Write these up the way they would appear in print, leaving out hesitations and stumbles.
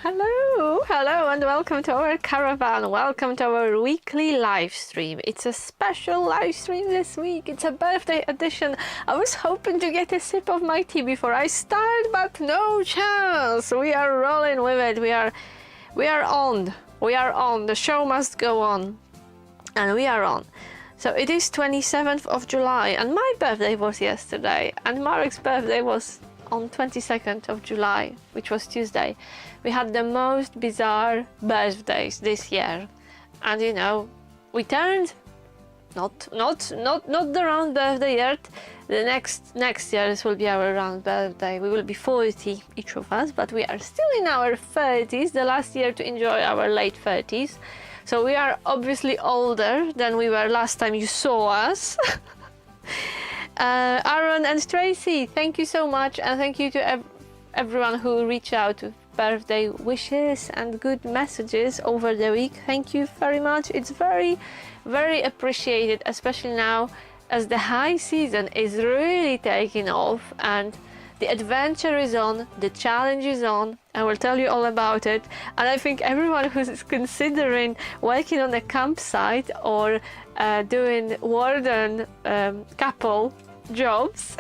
Hello and welcome to our caravan. Welcome to our weekly live stream. It's a special live stream this week. It's a birthday edition. I was hoping to get a sip of my tea before I start, but no chance. We are rolling with it. We are on. We are on. The show must go on. And we are on. So it is 27th of July and my birthday was yesterday and Marek's birthday was on 22nd of July, which was Tuesday. We had the most bizarre birthdays this year, and you know, we turned not the round birthday yet. The next year this will be our round birthday. We will be 40 each of us, but we are still in our 30s. The last year to enjoy our late 30s. So we are obviously older than we were last time you saw us. Aaron and Tracy, thank you so much, and thank you to everyone who reached out with birthday wishes and good messages over the week. Thank you very much. It's very, very appreciated, especially now as the high season is really taking off and the adventure is on, the challenge is on. I will tell you all about it. And I think everyone who's considering working on a campsite or doing warden couple jobs,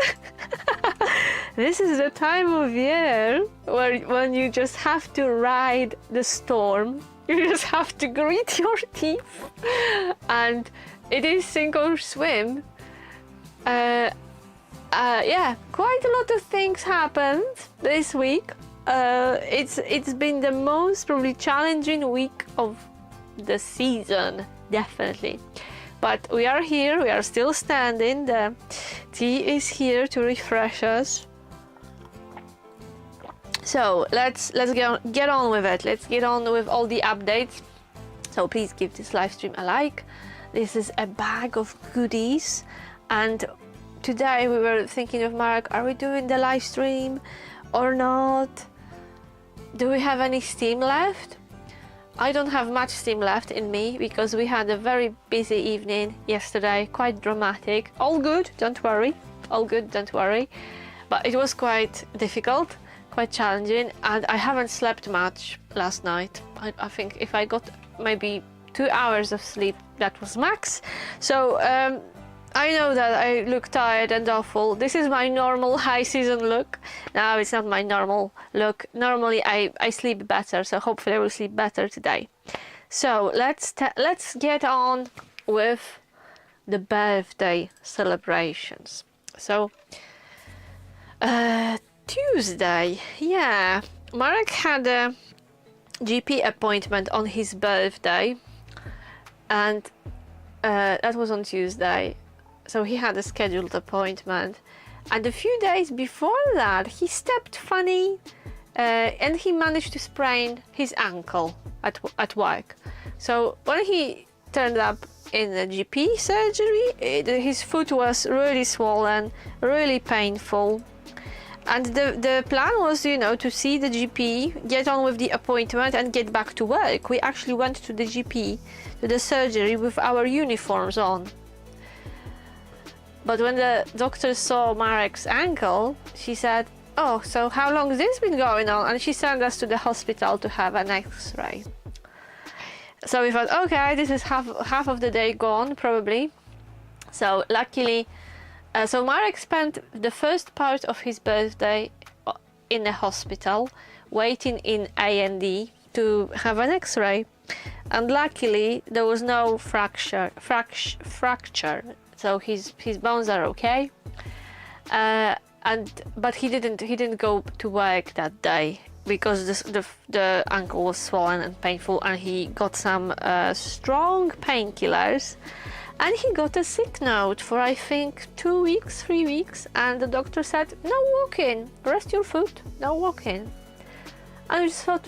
this is the time of year when you just have to ride the storm. You just have to grit your teeth, and it is sink or swim. Yeah, quite a lot of things happened this week. It's been the most probably challenging week of the season, definitely. But we are here, we are still standing. The tea is here to refresh us. So let's get on with it. Let's get on with all the updates. So please give this live stream a like. This is a bag of goodies, and today we were thinking of Marek, are we doing the live stream or not? Do we have any steam left? I don't have much steam left in me because we had a very busy evening yesterday, quite dramatic. All good, don't worry. All good, don't worry. But it was quite difficult, quite challenging, and I haven't slept much last night. I think if I got maybe 2 hours of sleep, that was max. So I know that I look tired and awful. This is my normal high season look. No, it's not my normal look. Normally I sleep better, so hopefully I will sleep better today. So let's get on with the birthday celebrations. So Tuesday, yeah, Marek had a GP appointment on his birthday, and that was on Tuesday. So he had a scheduled appointment, and a few days before that he stepped funny and he managed to sprain his ankle at work. So when he turned up in the GP surgery, his foot was really swollen, really painful, and the plan was, you know, to see the GP, get on with the appointment and get back to work. We actually went to the GP, to the surgery, with our uniforms on. But when the doctor saw Marek's ankle, she said, "Oh, so how long has this been going on?" And she sent us to the hospital to have an X-ray. So we thought, okay, this is half of the day gone, probably. So luckily, so Marek spent the first part of his birthday in a hospital, waiting in A&E to have an X-ray. And luckily, there was no fracture. So his bones are okay, but he didn't go to work that day because the ankle was swollen and painful, and he got some strong painkillers, and he got a sick note for I think 2 weeks, 3 weeks, and the doctor said no walking, rest your foot, no walking. And I just thought,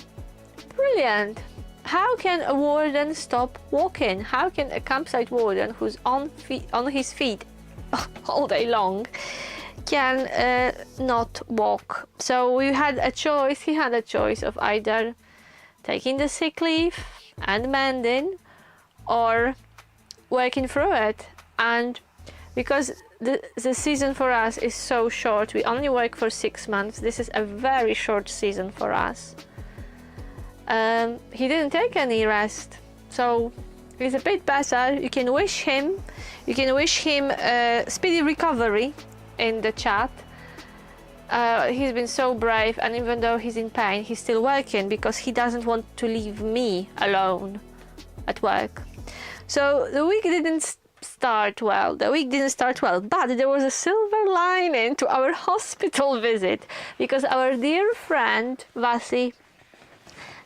brilliant. How can a warden stop walking? How can a campsite warden who's on his feet all day long can not walk? So we had a choice, he had a choice of either taking the sick leave and mending or working through it. And because the season for us is so short, we only work for 6 months, this is a very short season for us. he didn't take any rest, so he's a bit better. You can wish him speedy recovery in the chat. He's been so brave, and even though he's in pain, he's still working because he doesn't want to leave me alone at work. So the week didn't start well. But there was a silver lining to our hospital visit, because our dear friend Vasi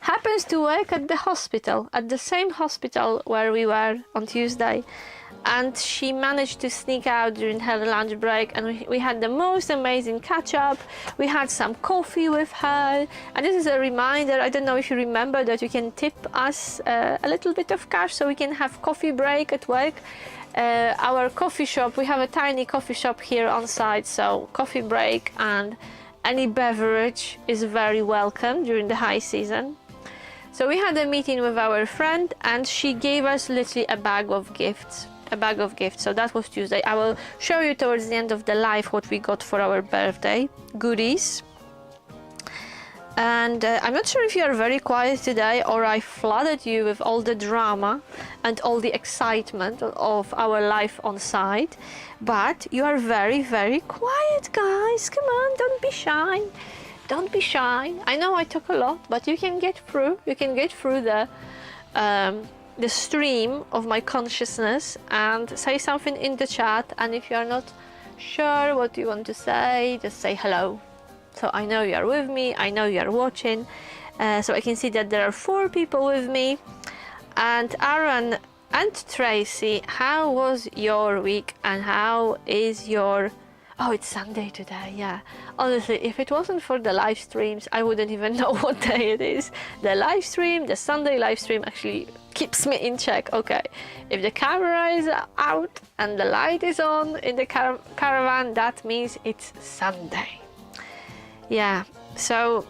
happens to work at the hospital, at the same hospital where we were on Tuesday. And she managed to sneak out during her lunch break, and we had the most amazing catch up. We had some coffee with her, and this is a reminder, I don't know if you remember, that you can tip us a little bit of cash so we can have coffee break at work. Our coffee shop, we have a tiny coffee shop here on site, so coffee break and any beverage is very welcome during the high season. So we had a meeting with our friend, and she gave us literally a bag of gifts. So that was Tuesday. I will show you towards the end of the live what we got for our birthday goodies. And I'm not sure if you are very quiet today, or I flooded you with all the drama and all the excitement of our life on site, but you are very, very quiet, guys. Come on, don't be shy. Don't be shy. I know I talk a lot, but you can get through. You can get through the stream of my consciousness and say something in the chat. And if you are not sure what you want to say, just say hello. So I know you are with me, I know you are watching. So I can see that there are 4 people with me. And Aaron and Tracy, how was your week, and how is your... Oh, it's Sunday today, yeah. Honestly, if it wasn't for the live streams, I wouldn't even know what day it is. The live stream, the Sunday live stream actually keeps me in check. Okay, if the camera is out and the light is on in the caravan, that means it's Sunday. Yeah, so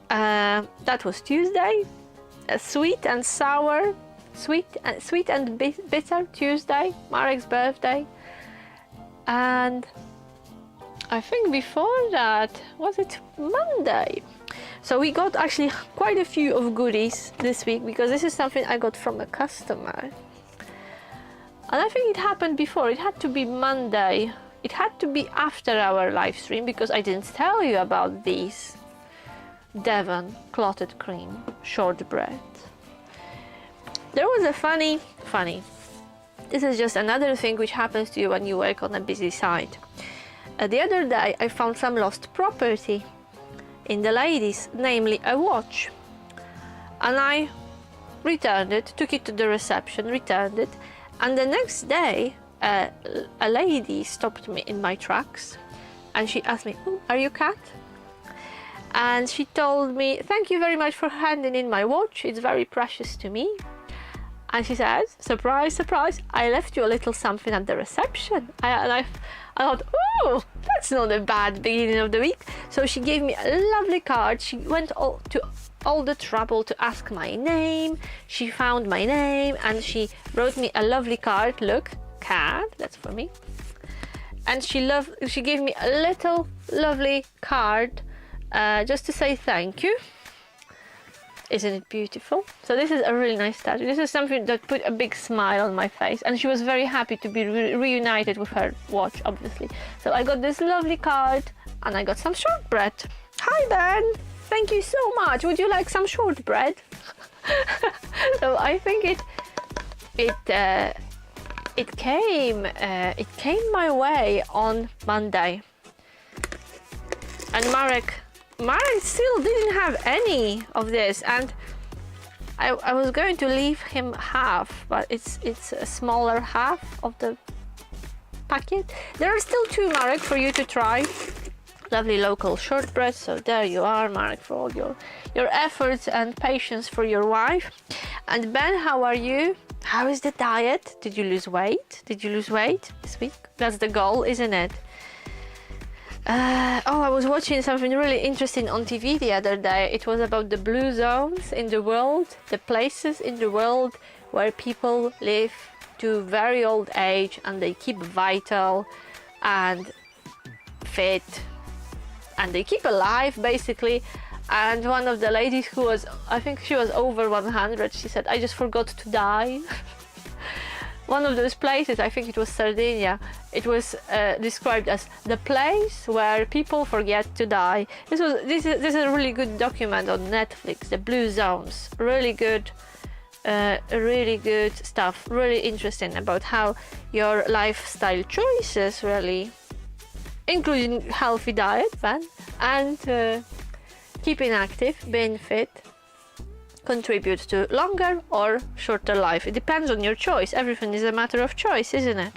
that was Tuesday. A sweet and sour, sweet and bitter Tuesday, Marek's birthday. And I think before that, was it Monday? So we got actually quite a few of goodies this week, because this is something I got from a customer. And I think it happened before. It had to be Monday. It had to be after our live stream, because I didn't tell you about these Devon clotted cream shortbread. There was a funny, this is just another thing which happens to you when you work on a busy site. The other day I found some lost property in the ladies, namely a watch. And I returned it, took it to the reception, returned it. And the next day, a lady stopped me in my tracks, and she asked me, "Oh, are you Kat?" And she told me, "Thank you very much for handing in my watch. It's very precious to me." And she says, "Surprise, surprise, I left you a little something at the reception." I thought, "Oh, that's not a bad beginning of the week." So she gave me a lovely card. She went to all the trouble to ask my name. She found my name, and she wrote me a lovely card. Look, Kat, that's for me. And she gave me a little lovely card just to say thank you. Isn't it beautiful? So this is a really nice touch. This is something that put a big smile on my face, and she was very happy to be reunited with her watch, obviously. So I got this lovely card, and I got some shortbread. Hi Ben, thank you so much. Would you like some shortbread? So I think it came my way on Monday, and Marek still didn't have any of this, and I was going to leave him half, but it's a smaller half of the packet. There are still 2, Marek, for you to try. Lovely local shortbread. So there you are, Marek, for all your efforts and patience for your wife. And Ben, how are you? How is the diet? Did you lose weight? Did you lose weight this week? That's the goal, isn't it? I was watching something really interesting on TV the other day. It was about the blue zones in the world, the places in the world where people live to very old age, and they keep vital and fit, and they keep alive basically. And one of the ladies who was, I think she was over 100, she said, I just forgot to die. One of those places, I think it was Sardinia, it was described as the place where people forget to die. This is a really good document on Netflix, The Blue Zones. Really good stuff, really interesting about how your lifestyle choices really, including healthy diet then, and keeping active, being fit, contributes to longer or shorter life. It depends on your choice. Everything is a matter of choice, isn't it?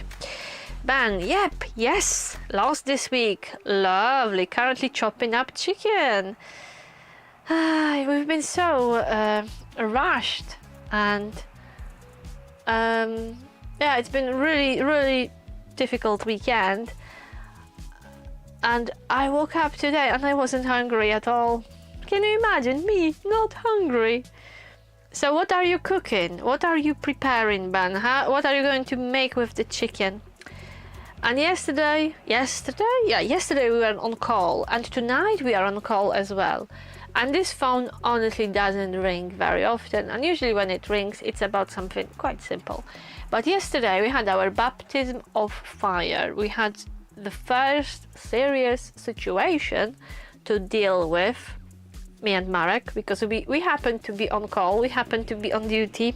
Ben, yep, yes, lost this week. Lovely. Currently chopping up chicken. We've been so rushed, and yeah, it's been really difficult weekend. And I woke up today and I wasn't hungry at all. Can you imagine me not hungry? So what are you cooking? What are you preparing, Ben? What are you going to make with the chicken? And yesterday we were on call, and tonight we are on call as well. And this phone honestly doesn't ring very often, and usually when it rings it's about something quite simple. But yesterday we had our baptism of fire. We had the first serious situation to deal with, me and Marek, because we happened to be on call, we happened to be on duty.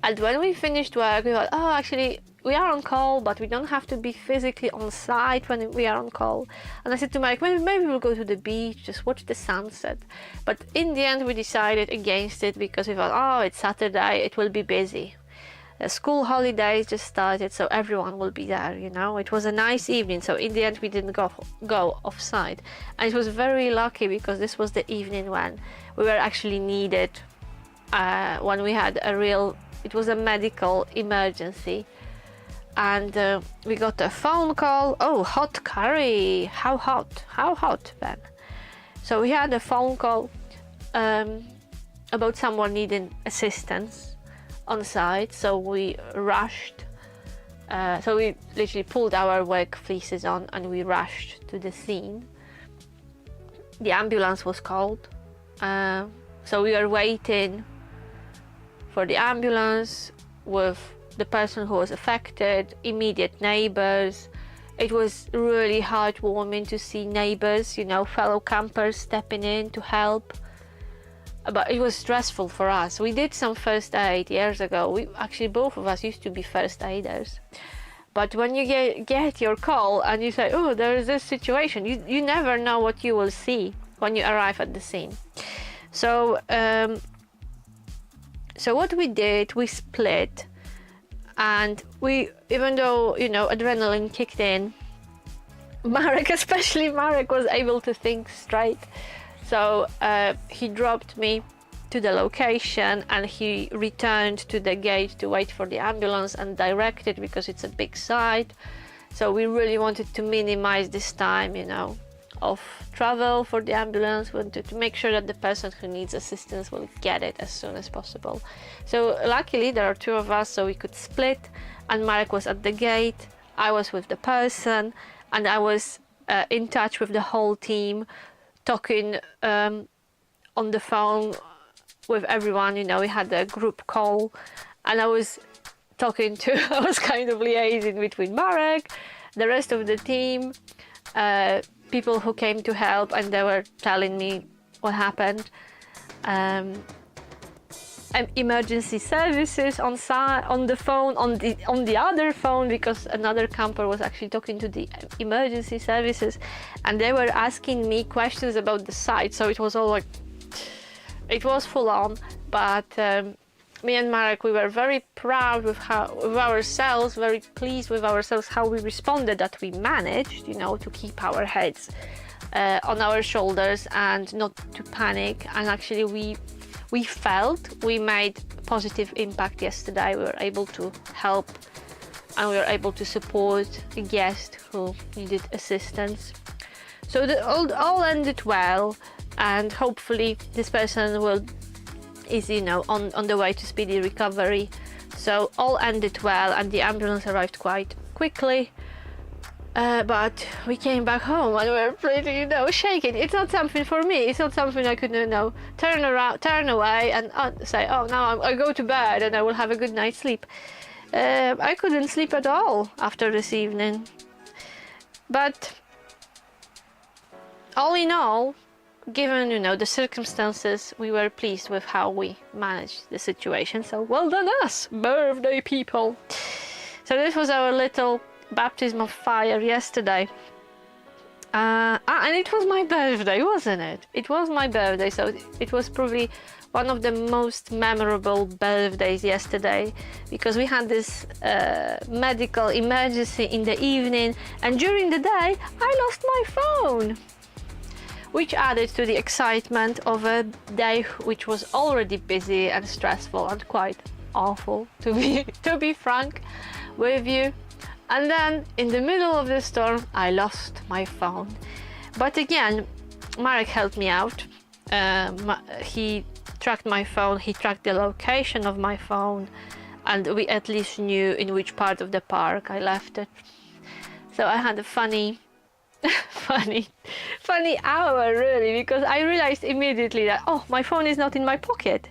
And when we finished work, we thought, oh, actually we are on call, but we don't have to be physically on site when we are on call. And I said to Marek, maybe we'll go to the beach, just watch the sunset. But in the end we decided against it, because we thought, oh, it's Saturday, it will be busy. School holidays just started, so everyone will be there, you know. It was a nice evening, so in the end we didn't go off site. And it was very lucky, because this was the evening when we were actually needed, when we had it was a medical emergency. And we got a phone call. Oh, hot curry. How hot, Ben? So we had a phone call about someone needing assistance on site, so we rushed. So we literally pulled our work fleeces on and we rushed to the scene. The ambulance was called, so we were waiting for the ambulance with the person who was affected, immediate neighbors. It was really heartwarming to see neighbors, you know, fellow campers stepping in to help. But it was stressful for us. We did some first aid years ago. Actually both of us used to be first aiders. But when you get your call and you say, oh, there is this situation, you never know what you will see when you arrive at the scene. So so what we did, we split, and even though, you know, adrenaline kicked in, especially Marek was able to think straight. So he dropped me to the location and he returned to the gate to wait for the ambulance and directed, because it's a big site. So we really wanted to minimize this time, you know, of travel for the ambulance. We wanted to make sure that the person who needs assistance will get it as soon as possible. So luckily there are two of us, so we could split, and Marek was at the gate, I was with the person, and I was in touch with the whole team, talking on the phone with everyone. You know, we had a group call, and I was talking to, I was kind of liaising between Marek, the rest of the team, people who came to help, and they were telling me what happened. Emergency services on the phone, on the other phone, because another camper was actually talking to the emergency services, and they were asking me questions about the site. So it was all like, it was full on. But me and Marek, we were very proud with ourselves, very pleased with ourselves, how we responded, that we managed, you know, to keep our heads on our shoulders and not to panic. And actually we felt we made positive impact yesterday. We were able to help, and we were able to support a guest who needed assistance. So all ended well, and hopefully this person is, you know, on the way to speedy recovery. So all ended well, and the ambulance arrived quite quickly. But we came back home and we were pretty, shaking. It's not something for me. It's not something I could, turn away and say, oh, now I go to bed and I will have a good night's sleep. I couldn't sleep at all after this evening. But all in all, given, the circumstances, we were pleased with how we managed the situation. So well done us, birthday people. So this was our little baptism of fire yesterday. And it was my birthday, wasn't it? It was my birthday, so it was probably one of the most memorable birthdays yesterday, because we had this medical emergency in the evening, and during the day I lost my phone, which added to the excitement of a day which was already busy and stressful and quite awful, to be frank with you. And then in the middle of the storm I lost my phone. But again, Marek helped me out. He tracked my phone, he tracked the location of my phone, and we at least knew in which part of the park I left it. So I had a funny hour, really, because I realized immediately that, oh, my phone is not in my pocket.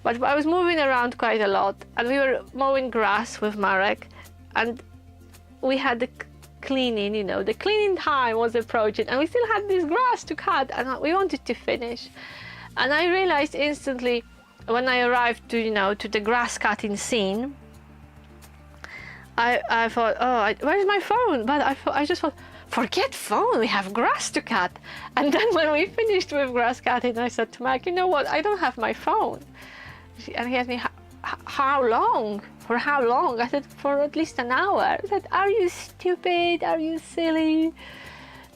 But I was moving around quite a lot, and we were mowing grass with Marek, and we had the cleaning, the cleaning time was approaching, and we still had this grass to cut, and we wanted to finish. And I realized instantly when I arrived to the grass cutting scene, I thought, oh, where's my phone? But I just thought, forget phone, we have grass to cut. And then when we finished with grass cutting, I said to Mark, you know what, I don't have my phone. And he asked me, how long? For how long? I said, for at least an hour. I said, are you stupid? Are you silly?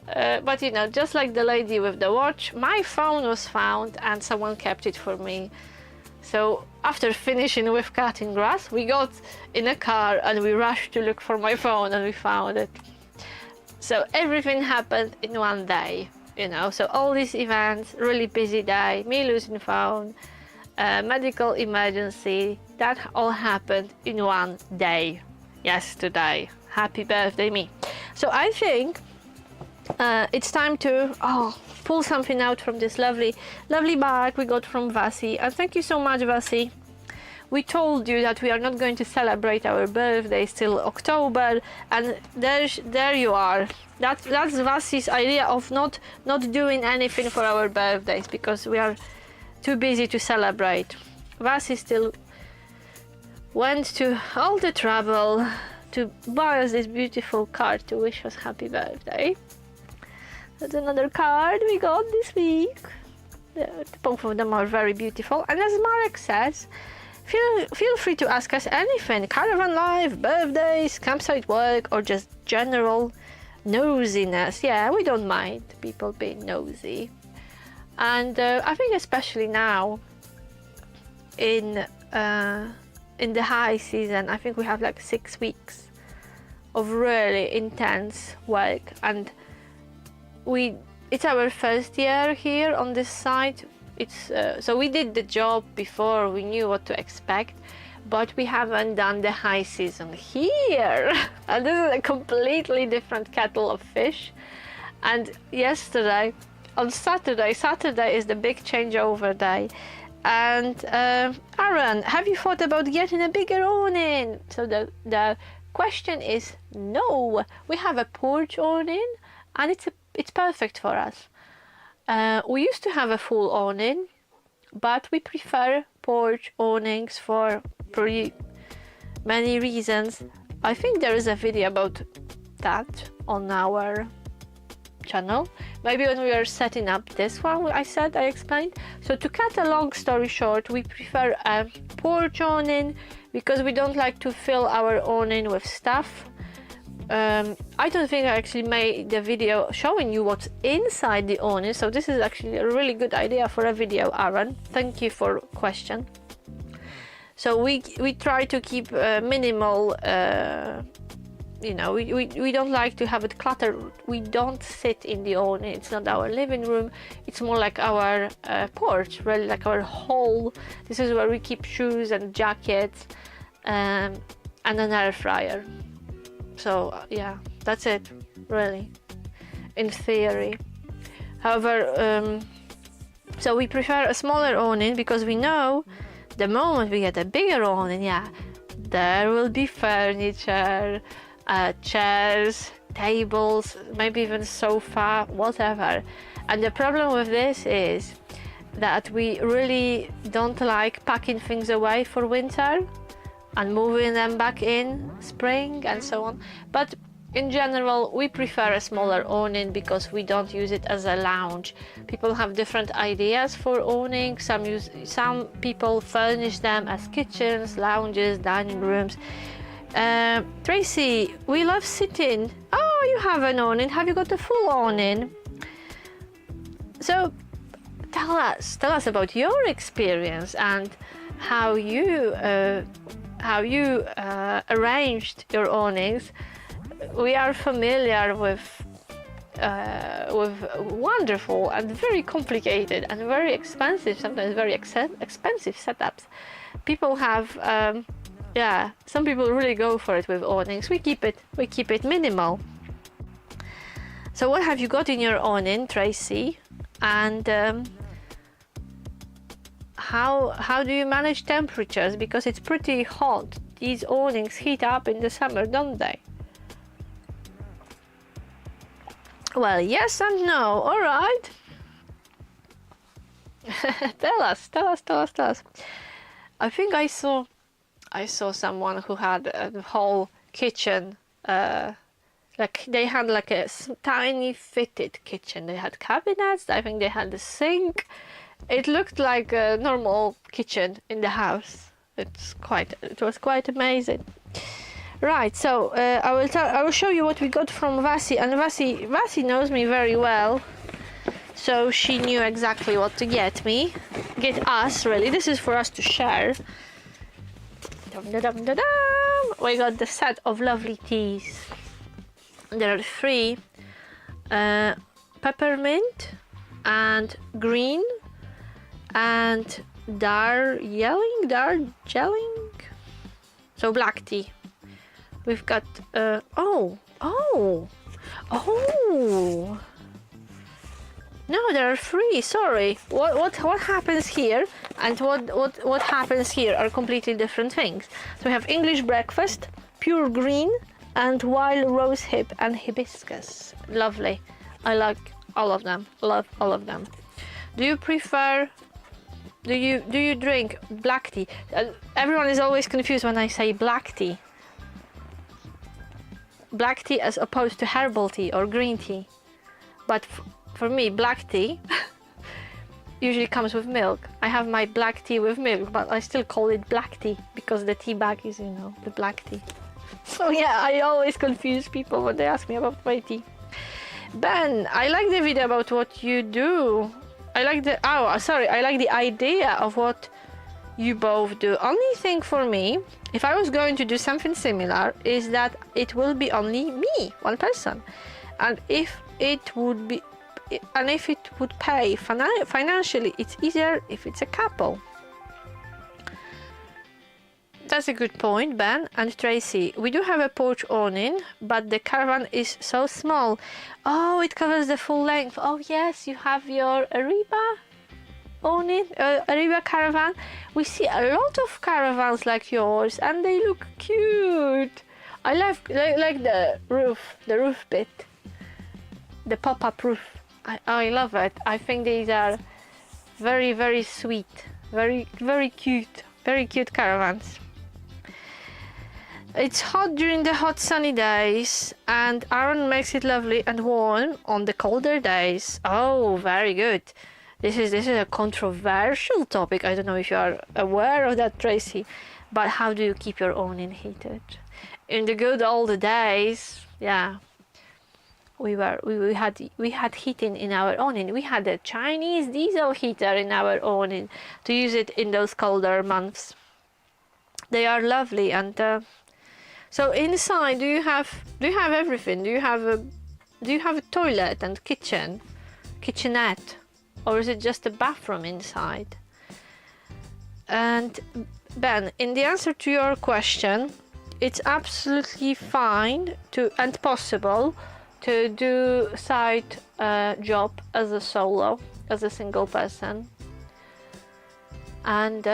But just like the lady with the watch, my phone was found and someone kept it for me. So after finishing with cutting grass, we got in a car and we rushed to look for my phone, and we found it. So everything happened in one day, so all these events, really busy day, me losing phone, medical emergency, that all happened in one day yesterday. Happy birthday me. So I think it's time to pull something out from this lovely bag we got from Vasi. And thank you so much, Vasi. We told you that we are not going to celebrate our birthdays till October, and there you are. That's Vasi's idea of not doing anything for our birthdays because we are too busy to celebrate. Vasi still went to all the trouble to buy us this beautiful card to wish us happy birthday. That's another card we got this week. Both of them are very beautiful. And as Marek says, feel free to ask us anything. Caravan life, birthdays, campsite work, or just general nosiness. Yeah, we don't mind people being nosy. And I think especially now in the high season, I think we have like 6 weeks of really intense work, and it's our first year here on this site. So we did the job before, we knew what to expect, but we haven't done the high season here. And this is a completely different kettle of fish. And yesterday, on Saturday is the big changeover day. And Aaron, have you thought about getting a bigger awning? So the question is no. We have a porch awning, and it's perfect for us. We used to have a full awning, but we prefer porch awnings for pretty many reasons. I think there is a video about that on our channel. Maybe when we are setting up this one, I explained. So to cut a long story short, we prefer a porch awning because we don't like to fill our awning with stuff. I don't think I actually made the video showing you what's inside the awning, so this is actually a really good idea for a video, Aaron. Thank you for question. So we try to keep minimal. We don't like to have it cluttered. We don't sit in the awning. It's not our living room. It's more like our porch, really, like our hall. This is where we keep shoes and jackets, and an air fryer. So yeah, that's it. really, in theory. However, so we prefer a smaller awning because we know the moment we get a bigger awning, yeah, there will be furniture, chairs, tables, maybe even sofa, whatever. And the problem with this is that we really don't like packing things away for winter and moving them back in spring and so on. But in general, we prefer a smaller awning because we don't use it as a lounge. People have different ideas for awning. Some people furnish them as kitchens, lounges, dining rooms. Tracy, we love sitting. Oh, you have an awning. Have you got a full awning? So tell us about your experience and how you arranged your awnings. We are familiar with wonderful and very complicated and very expensive, sometimes very expensive setups. People have, some people really go for it with awnings. We keep it minimal. So what have you got in your awning, Tracy? And how do you manage temperatures? Because it's pretty hot. These awnings heat up in the summer, don't they? Well, yes and no. All right. Tell us. I think I saw someone who had a whole kitchen, like they had like a tiny fitted kitchen. They had cabinets. I think they had a sink. It looked like a normal kitchen in the house. It was quite amazing. Right, so I will show you what we got from Vasi, and Vasi knows me very well, so she knew exactly what to get us really. This is for us to share. Dum, da, dum, da, dum. We got the set of lovely teas. There are 3: peppermint and green and darjeeling, so black tea. We've got oh no, there are 3. Sorry, what happens here and what happens here are completely different things. So we have English breakfast, pure green, and wild rosehip and hibiscus. Lovely. I like all of them. Love all of them. Do you drink black tea? Everyone is always confused when I say black tea. Black tea as opposed to herbal tea or green tea. But for me, black tea usually comes with milk. I have my black tea with milk, but I still call it black tea because the tea bag is, the black tea. So yeah, I always confuse people when they ask me about my tea. Ben, I like the video about what you do. I like the idea of what you both do. Only thing for me, if I was going to do something similar, is that it will be only me, one person. And if it would pay financially, it's easier if it's a couple. That's a good point, Ben and Tracy. We do have a porch awning, but the Caravan is so small. Oh, it covers the full length. Oh yes, you have your Ariba awning, Ariba Caravan. We see a lot of Caravans like yours, and they look cute. I like the roof bit, the pop-up roof. I love it. I think these are very, very sweet, very, very cute Caravans. It's hot during the hot sunny days, and Aaron makes it lovely and warm on the colder days. Oh, very good. This is a controversial topic. I don't know if you are aware of that, Tracy, but how do you keep your awning heated? In the good old days, yeah, we had heating in our awning. We had a Chinese diesel heater in our awning to use it in those colder months. They are lovely. And so inside, do you have everything? Do you have a toilet and kitchenette, or is it just a bathroom inside? And Ben, in the answer to your question, it's absolutely fine and possible to do side job as a solo, as a single person. And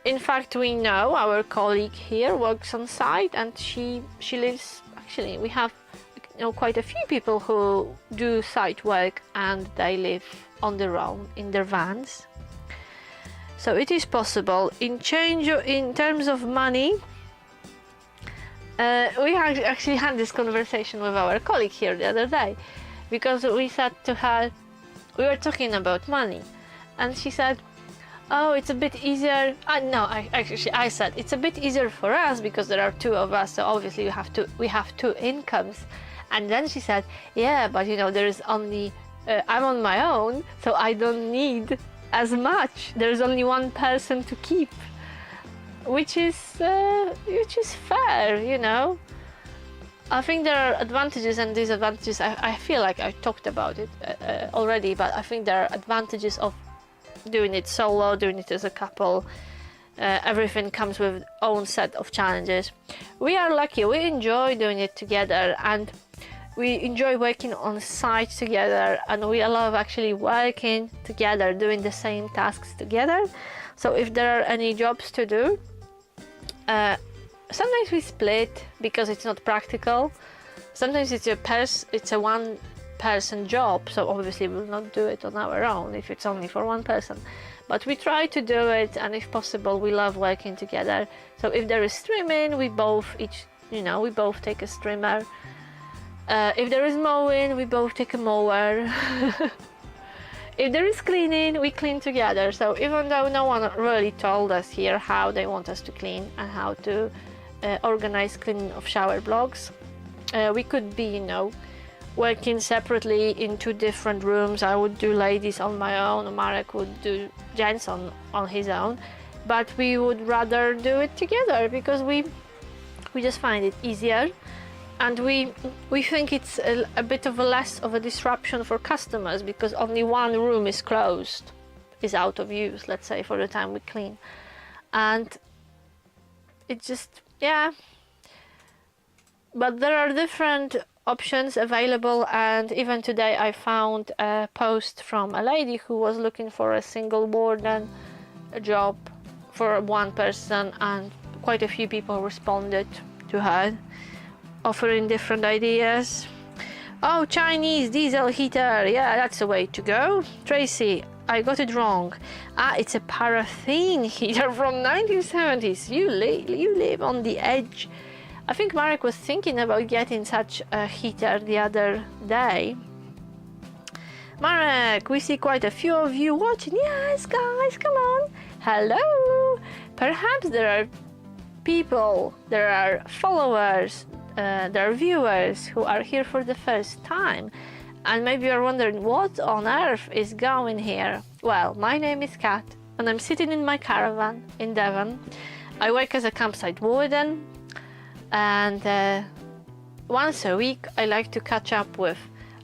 in fact, we know our colleague here works on site, and she lives, actually we have quite a few people who do site work and they live on their own in their vans. So it is possible. In terms of money, we actually had this conversation with our colleague here the other day, because we said to her, we were talking about money, and she said, oh, it's a bit easier. I said it's a bit easier for us because there are two of us, so obviously we have two incomes. And then she said, yeah, but there is only I'm on my own, so I don't need as much. There's only one person to keep, which is fair, I think there are advantages and disadvantages. I feel like I talked about it already, but I think there are advantages of doing it solo, doing it as a couple. Everything comes with its own set of challenges. We are lucky, we enjoy doing it together, and we enjoy working on site together, and we love actually working together, doing the same tasks together. So if there are any jobs to do, sometimes we split because it's not practical. Sometimes it's a one person job, so obviously we'll not do it on our own if it's only for one person, but we try to do it, and if possible we love working together. So if there is streaming, we both take a streamer. If there is mowing, we both take a mower. If there is cleaning, we clean together. So even though no one really told us here how they want us to clean and how to organize cleaning of shower blocks, we could be working separately in two different rooms. I would do ladies on my own, Marek would do gents on his own, but we would rather do it together because we just find it easier, and we think it's a bit of less of a disruption for customers because only one room is closed, is out of use, let's say, for the time we clean, and it just, yeah. But there are different options available, and even today I found a post from a lady who was looking for a single warden job for one person, and quite a few people responded to her offering different ideas. Oh, Chinese diesel heater, yeah, that's the way to go. Tracy, I got it wrong. It's a paraffin heater from 1970s. You live on the edge. I think Marek was thinking about getting such a heater the other day. Marek, we see quite a few of you watching. Yes, guys, come on. Hello. Perhaps there are people, there are followers, there are viewers who are here for the first time, and maybe you're wondering what on earth is going here. Well, my name is Kat, and I'm sitting in my caravan in Devon. I work as a campsite warden, and once a week I like to catch up with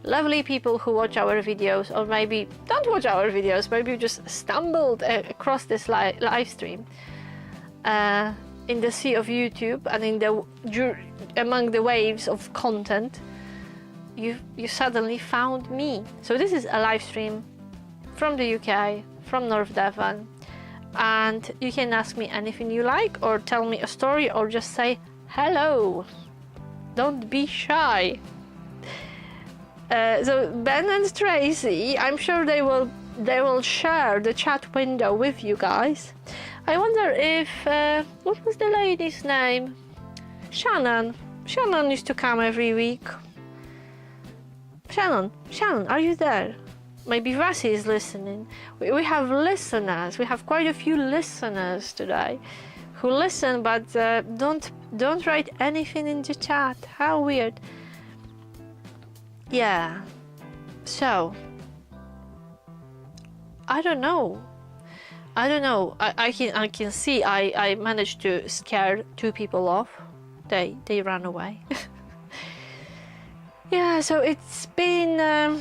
lovely people who watch our videos, or maybe don't watch our videos, maybe you just stumbled across this live stream in the sea of YouTube, and among the waves of content you suddenly found me. So this is a live stream from the UK, from North Devon, and you can ask me anything you like, or tell me a story, or just say hello. Don't be shy. So Ben and Tracy, I'm sure they will share the chat window with you guys. I wonder if what was the lady's name? Shannon used to come every week. Shannon, are you there? Maybe Vasi is listening. We have listeners. We have quite a few listeners today who listen, but don't write anything in the chat. How weird. Yeah. So I don't know. I can see I managed to scare two people off. They ran away. Yeah, so it's been a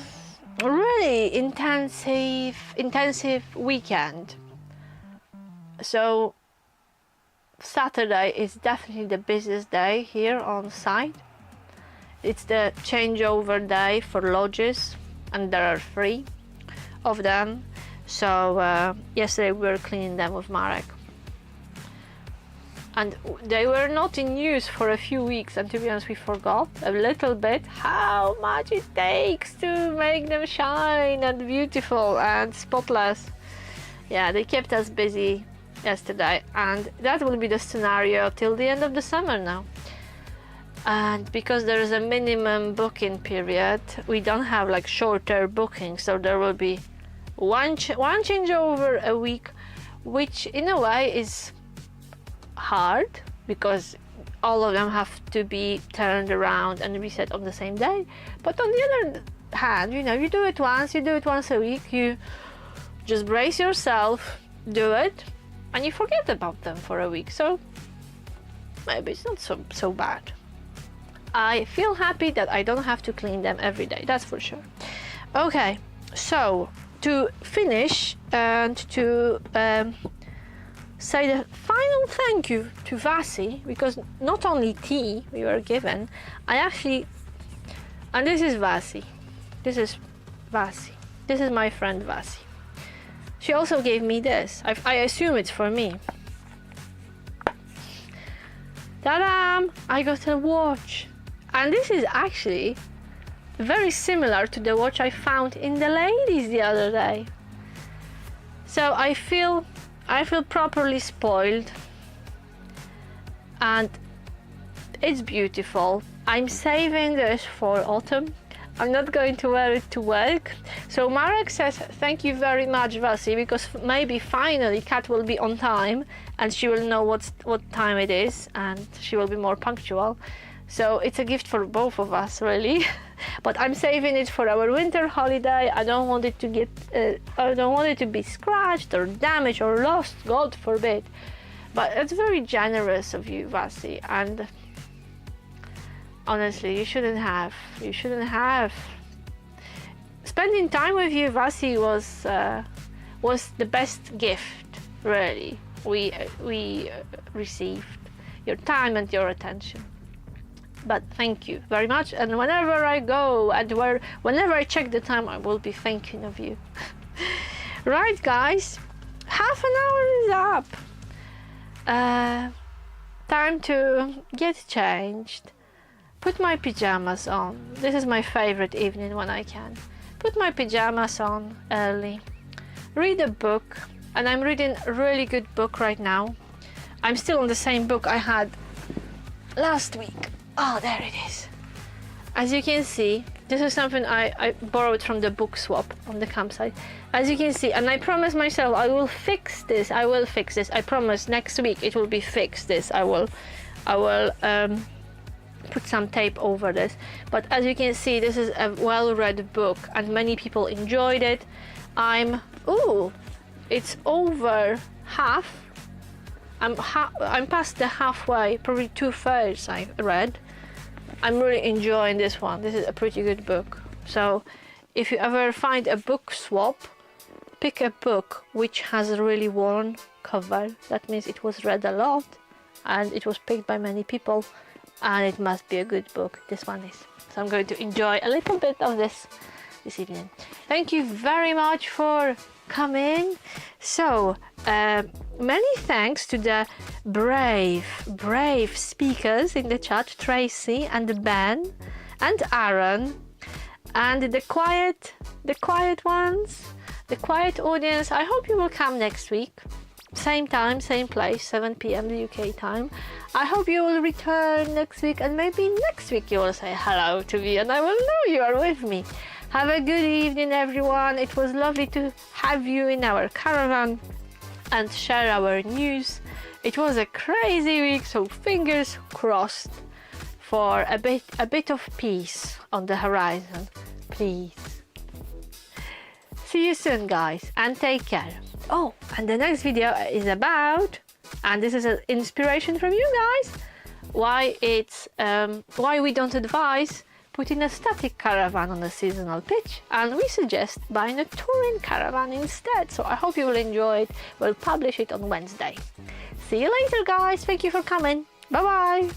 really intensive weekend. So Saturday is definitely the busiest day here on site. It's the changeover day for lodges, and there are 3 of them. So yesterday we were cleaning them with Marek. And they were not in use for a few weeks, and to be honest, we forgot a little bit how much it takes to make them shine and beautiful and spotless. Yeah, they kept us busy yesterday, and that will be the scenario till the end of the summer now. And because there is a minimum booking period, we don't have like shorter bookings, so there will be one changeover a week, which in a way is hard because all of them have to be turned around and reset on the same day. But on the other hand, you know, you do it once a week, you just brace yourself, do it, and you forget about them for a week. So maybe it's not so bad. I feel happy that I don't have to clean them every day, that's for sure. Okay, so to finish and to say the final thank you to Vasi, because not only tea we were given, and this is Vasi, this is my friend Vasi. She also gave me this. I assume it's for me. Ta-da! I got a watch, and this is actually very similar to the watch I found in the ladies the other day. So I feel properly spoiled, and it's beautiful. I'm saving this for autumn. I'm not going to wear it to work. So Marek says thank you very much, Vasi, because maybe finally Kat will be on time and she will know what time it is, and she will be more punctual. So it's a gift for both of us, really. But I'm saving it for our winter holiday. I don't want it to get I don't want it to be scratched or damaged or lost, God forbid. But it's very generous of you, Vasi, and honestly, you shouldn't have. Spending time with you, Vasi, was the best gift, really. We received your time and your attention. But thank you very much, and whenever I go and whenever I check the time, I will be thinking of you. Right, guys, half an hour is up. Time to get changed, put my pajamas on. This is my favorite evening when I can. Put my pajamas on early, read a book, and I'm reading a really good book right now. I'm still on the same book I had last week. Oh, there it is. As you can see, this is something I borrowed from the book swap on the campsite. As you can see, and I promised myself I will fix this. I promise next week it will be fixed. I will put some tape over this. But as you can see, this is a well-read book and many people enjoyed it. It's over half. I'm past the halfway, probably 2/3 I read. I'm really enjoying this one. This is a pretty good book. So if you ever find a book swap, pick a book which has a really worn cover. That means it was read a lot and it was picked by many people, and it must be a good book. This one is. So I'm going to enjoy a little bit of this evening. Thank you very much for coming. So many thanks to the brave speakers in the chat, Tracy and Ben and Aaron, and the quiet ones, the quiet audience. I hope you will come next week, same time, same place, 7 p.m. the UK time. I hope you will return next week, and maybe next week you will say hello to me and I will know you are with me. Have a good evening, everyone. It was lovely to have you in our caravan and share our news. It was a crazy week, so fingers crossed for a bit of peace on the horizon, please. See you soon, guys, and take care. Oh, and the next video is about, and this is an inspiration from you guys, why we don't advise putting a static caravan on a seasonal pitch, and we suggest buying a touring caravan instead. So I hope you will enjoy it. We'll publish it on Wednesday. See you later, guys. Thank you for coming. Bye bye.